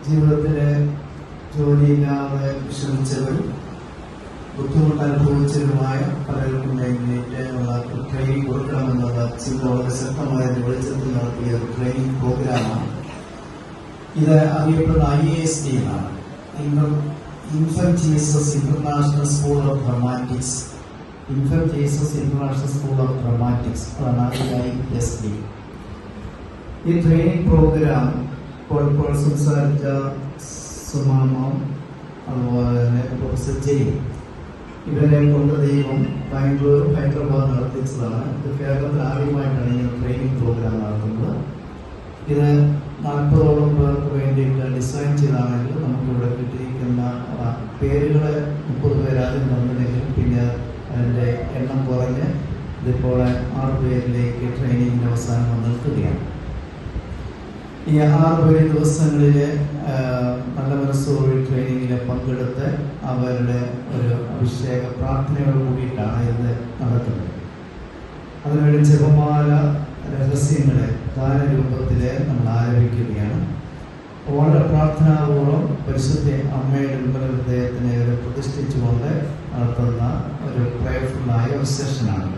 ജീവിതത്തിലെ ജോലിയില്ലാതെ വിഷമിച്ചവരും ബുദ്ധിമുട്ട് അനുഭവിച്ചവരുമായ പലർക്കും വേണ്ടിയിട്ടുള്ള ട്രെയിനിങ് കൊടുക്കണമെന്നുള്ള ചിന്ത വളരെ ശക്തമായ വെളിച്ചത്തിൽ നടത്തിയ ഒരു ട്രെയിനിങ് പ്രോഗ്രാമാണ്. ഇത് അറിയപ്പെടുന്ന IASD എന്നാണ്, Infant Jesus International School of Dramatics. Infant Jesus International School of Dramatics, അതാണ് IASD. ഈ ട്രെയിനിങ് പ്രോഗ്രാം ഇപ്പോൾ സംസാരിച്ച സുമാമം, അതുപോലെ തന്നെ പ്രൊഫസർ ജെയിൻ, ഇവരെ കൊണ്ട് ദൈവം ഹൈദരാബാദ് നടത്തിച്ചതാണ്. ഇത് കേരളത്തിൽ ആദ്യമായിട്ടാണ് ഈ ട്രെയിനിങ് പ്രോഗ്രാം നടത്തുന്നത്. ഇത് 40ഓളം പേർക്ക് വേണ്ടിയിട്ട് ഡിസൈൻ ചെയ്താണെങ്കിൽ നമുക്കിവിടെ കിട്ടിയിരിക്കുന്ന പേരുകളെ 30 പേര് ആദ്യം തന്നില്ലെങ്കിലും പിന്നെ അതിൻ്റെ എണ്ണം കുറഞ്ഞ് ഇതിപ്പോൾ 6 പേരിലേക്ക് ട്രെയിനിങ്ങിൻ്റെ അവസാനം നിൽക്കുകയാണ്. ഈ 6 ദിവസങ്ങളിൽ നല്ല മനസ്സോടെ ട്രെയിനിങ്ങിൽ പങ്കെടുത്ത് അവരുടെ ഒരു അഭിഷേക പ്രാർത്ഥനയോട് കൂടിയിട്ടാണ് ഇത് നടത്തുന്നത്. അതിനുവേണ്ടി ജപമാല രഹസ്യങ്ങളെ ഗാനരൂപത്തിൽ നമ്മൾ ആരംഭിക്കുകയാണ്. വളരെ പ്രാർത്ഥനാപൂർവ്വം പരിശുദ്ധ അമ്മയുടെ വിമല ഹൃദയത്തിനെ പ്രതിഷ്ഠിച്ചുകൊണ്ട് നടത്തുന്ന ഒരു പ്രയർഫുള്ളായ ഒരു സെഷനാണ്.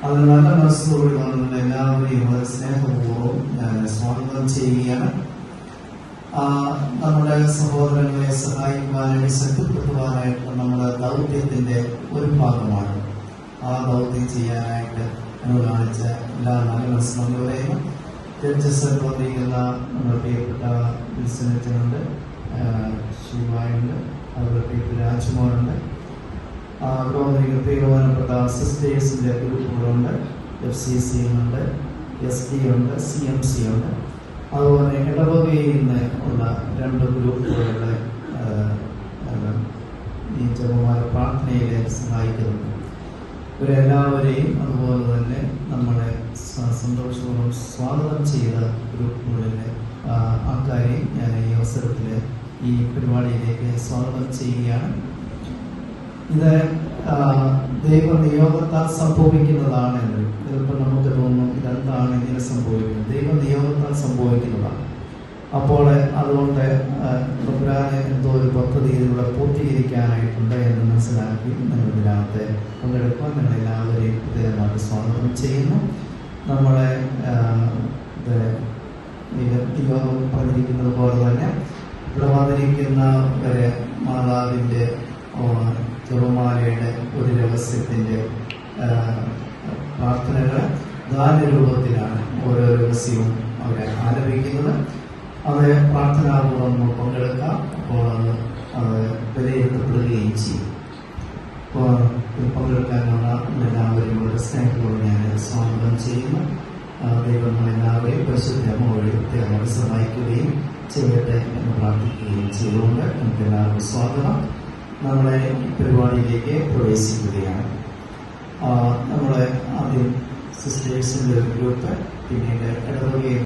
അത് നല്ല മനസ്സോടെ നമ്മൾ എല്ലാവരെയും വളരെ സ്നേഹപൂർവ്വം ഞാൻ സ്വാഗതം ചെയ്യുകയാണ്. നമ്മുടെ സഹോദരങ്ങളെ സഹായിക്കുവാനായിട്ട് ശക്തിപ്പെടുത്തുവാനായിട്ട് നമ്മുടെ ദൗത്യത്തിന്റെ ഒരു ഭാഗമാണ്. ആ ദൗത്യം ചെയ്യാനായിട്ട് നമ്മൾ കാണിച്ച എല്ലാ നല്ല മനസ്സിലുള്ളവരെയും ജഡ്ജസ് പ്രവർത്തിക്കുന്ന നമ്മുടെ പ്രിയപ്പെട്ട വിൽസനറ്റുണ്ട്, ശിവായുണ്ട്, അതുപോലെ പ്രിയപ്പെട്ട രാജ്മോനുണ്ട്, പ്രധാനപ്പെട്ട സിസ്റ്റേഴ്സിന്റെ ഗ്രൂപ്പുകളുണ്ട്, FCC ഉണ്ട്, SD ഉണ്ട്, CMC ഉണ്ട്. അതുപോലെ ഇടവകയിൽ നിന്ന് ഉള്ള 2 ഗ്രൂപ്പുകളുടെ ഈ ജപമാല പ്രാർത്ഥനയിലെ സഹായിക്കുന്നുണ്ട്. ഇവരെല്ലാവരെയും അതുപോലെ തന്നെ നമ്മളെ സന്തോഷപൂർവ്വം സ്വാഗതം ചെയ്ത ഗ്രൂപ്പുകളിലെ ആൾക്കാരെയും ഞാൻ ഈ അവസരത്തിൽ ഈ പരിപാടിയിലേക്ക് സ്വാഗതം ചെയ്യുകയാണ്. ഇത് ദൈവനിയോഗത്താൽ സംഭവിക്കുന്നതാണെന്ന് ചിലപ്പോൾ നമുക്ക് തോന്നും, ഇതെന്താണ് ഇങ്ങനെ സംഭവിക്കുന്നത്? ദൈവനിയോഗത്താൽ സംഭവിക്കുന്നതാണ്. അപ്പോൾ അതുകൊണ്ട് പ്രോഗ്രാമിനെ എന്തോ ഒരു പദ്ധതി ഇതിലൂടെ പൂർത്തീകരിക്കാനായിട്ടുണ്ട് എന്ന് മനസ്സിലാക്കി നിങ്ങൾ ഇതിനകത്ത് പങ്കെടുക്കാൻ നിങ്ങളെല്ലാവരെയും പ്രത്യേകമായിട്ട് സ്വാഗതം ചെയ്യുന്നു. നമ്മളെ യോഗം പറഞ്ഞിരിക്കുന്നത് പോലെ തന്നെ ഇവിടെ വന്നിരിക്കുന്നവരെ മാതാവിൻ്റെ ജപമാലയുടെ ഒരു രഹസ്യത്തിൻ്റെ പ്രാർത്ഥനകൾ ഗാനരൂപത്തിലാണ് ഓരോ രഹസ്യവും അവരെ ആലപിക്കുന്നത്. അത് പ്രാർത്ഥനാപൂർവ്വം പങ്കെടുക്കാം. അപ്പോൾ അത് വിലയിരുത്തപ്പെടുകയും ചെയ്യും. അപ്പോൾ പങ്കെടുക്കാനുള്ള എല്ലാവരെയും വളരെ സ്നേഹത്തോടെ ഞാൻ സ്വാഗതം ചെയ്യുന്നു. ദൈവം എല്ലാവരെയും പരിശുദ്ധ അമ്മ വഴി പ്രത്യേകമായി സഹായിക്കുകയും ചെയ്യട്ടെ എന്ന് പ്രാർത്ഥിക്കുകയും ചെയ്തുകൊണ്ട് നമുക്ക് എല്ലാവർക്കും സ്വാഗതം. നമ്മളെ പരിപാടിയിലേക്ക് പ്രവേശിക്കുകയാണ്. നമ്മളെ ആദ്യം സിസ്റ്റേഴ്സിൻ്റെ ഒരു ഗ്രൂപ്പ്, പിന്നീട് ഇടവകയിൽ